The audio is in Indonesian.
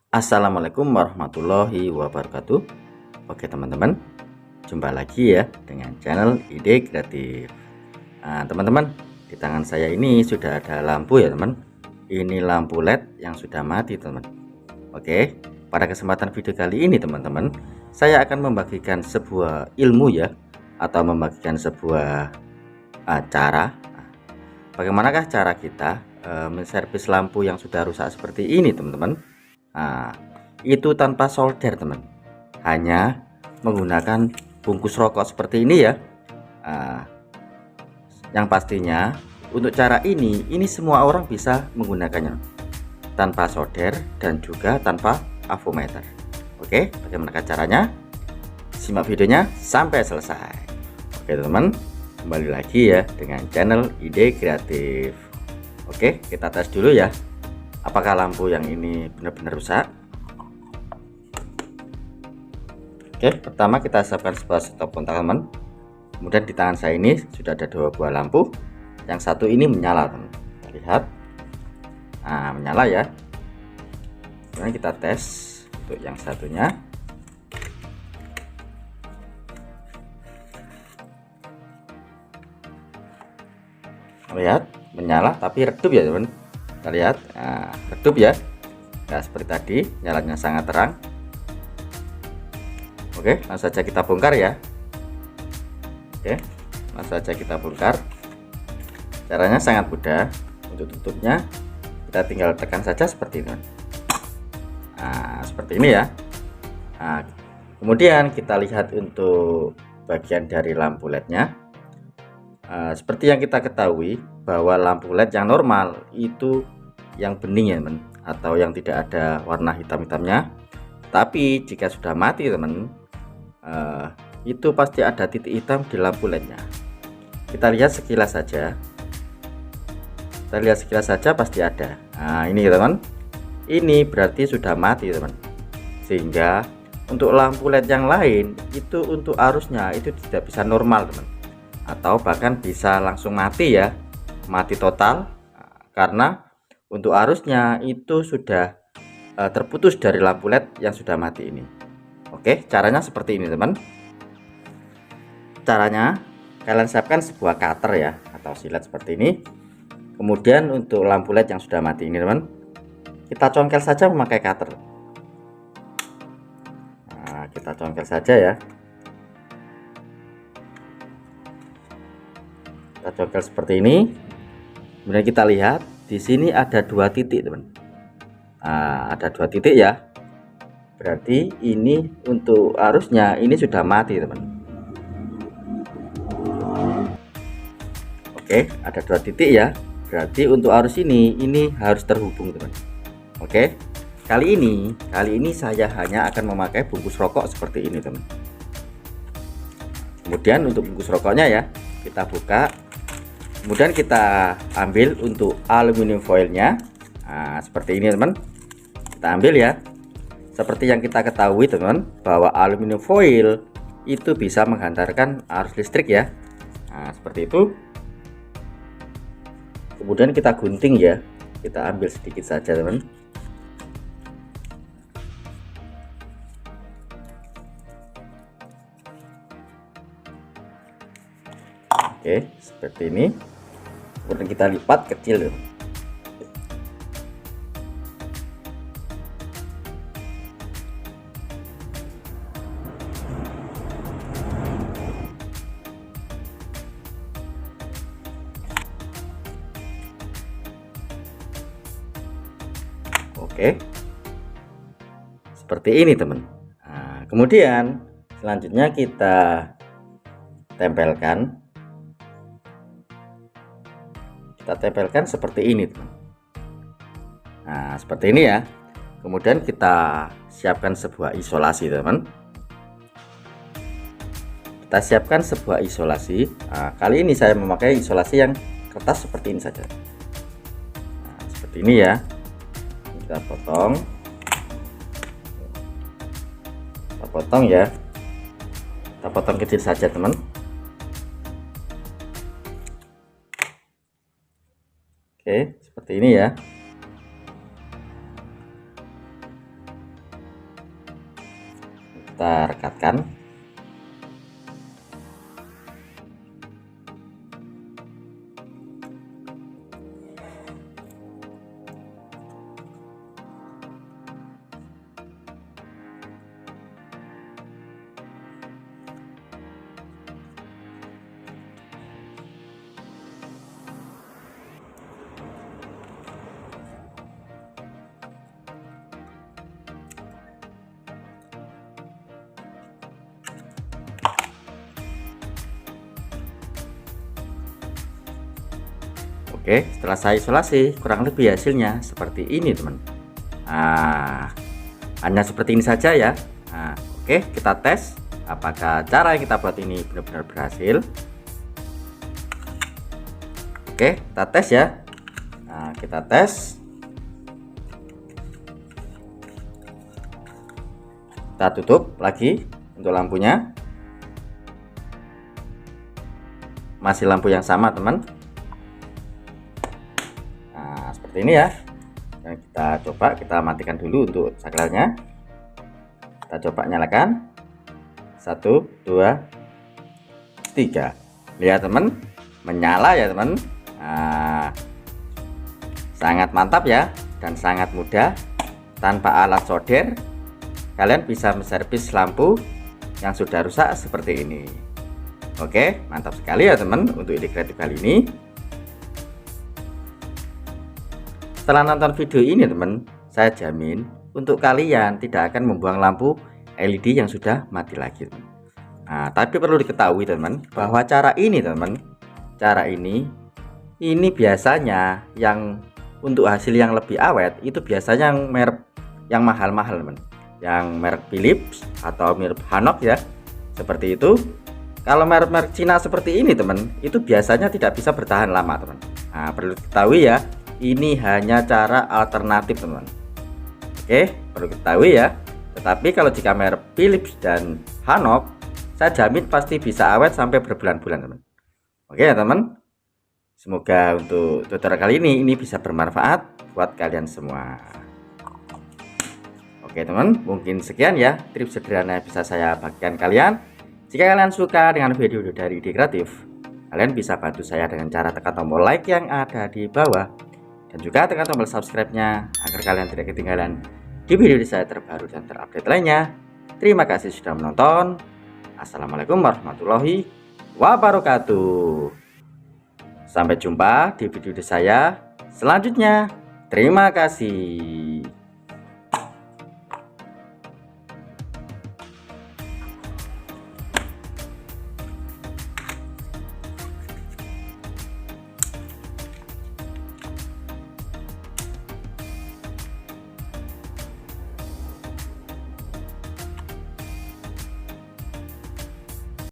Assalamualaikum warahmatullahi wabarakatuh. Oke teman-teman, jumpa lagi ya dengan channel Ide Kreatif. Nah, teman-teman, di tangan saya ini sudah ada lampu ya teman. Ini lampu LED yang sudah mati teman. Oke, pada kesempatan video kali ini teman-teman, saya akan membagikan sebuah ilmu ya, atau membagikan sebuah cara. Bagaimanakah cara kita menservis lampu yang sudah rusak seperti ini teman-teman. Nah, itu tanpa solder teman, hanya menggunakan bungkus rokok seperti ini ya. Nah, yang pastinya untuk cara ini semua orang bisa menggunakannya tanpa solder dan juga tanpa avometer. Oke, bagaimana caranya? Simak videonya sampai selesai. Oke teman, kembali lagi ya dengan channel Ide Kreatif. Oke, kita tes dulu ya, apakah lampu yang ini benar-benar rusak. Oke, pertama kita siapkan sebuah stop kontak teman. Kemudian di tangan saya ini sudah ada dua buah lampu. Yang satu ini menyala teman, kita lihat. Nah, menyala ya. Kemudian kita tes untuk yang satunya. Lihat, menyala tapi redup ya teman. Kita lihat, nah, redup ya. Nah, seperti tadi, nyalanya sangat terang. Oke, langsung saja kita bongkar ya. Oke, langsung saja kita bongkar. Caranya sangat mudah. Untuk tutupnya kita tinggal tekan saja seperti ini. Nah, seperti ini ya. Nah, kemudian kita lihat untuk bagian dari lampu LED-nya. Seperti yang kita ketahui bahwa lampu LED yang normal itu yang bening ya teman, atau yang tidak ada warna hitam-hitamnya. Tapi jika sudah mati teman, itu pasti ada titik hitam di lampu LED-nya. Kita lihat sekilas saja. Kita lihat sekilas saja pasti ada. Nah, ini teman, ini berarti sudah mati teman. Sehingga untuk lampu LED yang lain itu untuk arusnya itu tidak bisa normal teman, atau bahkan bisa langsung mati ya, mati total. Karena untuk arusnya itu sudah terputus dari lampu LED yang sudah mati ini. Oke, caranya seperti ini teman. Caranya kalian siapkan sebuah cutter ya, atau silet seperti ini. Kemudian untuk lampu LED yang sudah mati ini teman, kita congkel saja memakai cutter. Nah, kita congkel saja ya. Kita congkel seperti ini. Kemudian kita lihat di sini ada dua titik teman. Nah, ada dua titik ya. Berarti ini untuk arusnya ini sudah mati teman. Oke, ada dua titik ya. Berarti untuk arus ini harus terhubung teman. Oke, kali ini saya hanya akan memakai bungkus rokok seperti ini teman. Kemudian untuk bungkus rokoknya ya, kita buka. Kemudian kita ambil untuk aluminium foilnya. Nah, seperti ini teman. Kita ambil ya. Seperti yang kita ketahui teman, bahwa aluminium foil itu bisa menghantarkan arus listrik ya. Nah, seperti itu. Kemudian kita gunting ya. Kita ambil sedikit saja teman. Oke, seperti ini. Kemudian kita lipat kecil. Oke, seperti ini teman. Nah, kemudian selanjutnya kita tempelkan. Kita tempelkan seperti ini teman. Nah, seperti ini ya. Kemudian kita siapkan sebuah isolasi teman. Kita siapkan sebuah isolasi. Nah, kali ini saya memakai isolasi yang kertas seperti ini saja. Nah, seperti ini ya. Kita potong ya, kita potong kecil saja teman. Oke, seperti ini ya. kita rekatkan. Oke, setelah saya isolasi, kurang lebih hasilnya seperti ini, teman. Nah, hanya seperti ini saja ya. Nah, oke, kita tes apakah cara yang kita buat ini benar-benar berhasil. Oke, kita tes ya. Nah, kita tes. Kita tutup lagi untuk lampunya. Masih lampu yang sama, teman. Seperti ini ya. Dan kita coba, kita matikan dulu untuk saklarnya. Kita coba nyalakan. 1, 2, 3. Lihat teman, menyala ya teman. Nah, sangat mantap ya, dan sangat mudah. Tanpa alat solder, kalian bisa menservis lampu yang sudah rusak seperti ini. Oke, mantap sekali ya teman untuk ide kreatif kali ini. Setelah nonton video ini teman, saya jamin untuk kalian tidak akan membuang lampu LED yang sudah mati lagi, teman. Nah, tapi perlu diketahui teman, bahwa cara ini teman, cara ini biasanya yang untuk hasil yang lebih awet itu biasanya yang merek yang mahal-mahal teman, yang merek Philips atau merek Hanok ya, seperti itu. Kalau merek-merek Cina seperti ini teman, itu biasanya tidak bisa bertahan lama teman. Nah, perlu diketahui ya, ini hanya cara alternatif teman. Oke, perlu diketahui ya. Tetapi kalau jika merek Philips dan Hanok, saya jamin pasti bisa awet sampai berbulan-bulan teman. Oke ya teman, semoga untuk tutorial kali ini bisa bermanfaat buat kalian semua. Oke teman, mungkin sekian ya tips sederhana yang bisa saya bagikan kalian. Jika kalian suka dengan video dari Ide Kreatif, kalian bisa bantu saya dengan cara tekan tombol like yang ada di bawah. Dan juga tekan tombol subscribe-nya agar kalian tidak ketinggalan di video saya terbaru dan terupdate lainnya. Terima kasih sudah menonton. Assalamualaikum warahmatullahi wabarakatuh. Sampai jumpa di video saya selanjutnya. Terima kasih.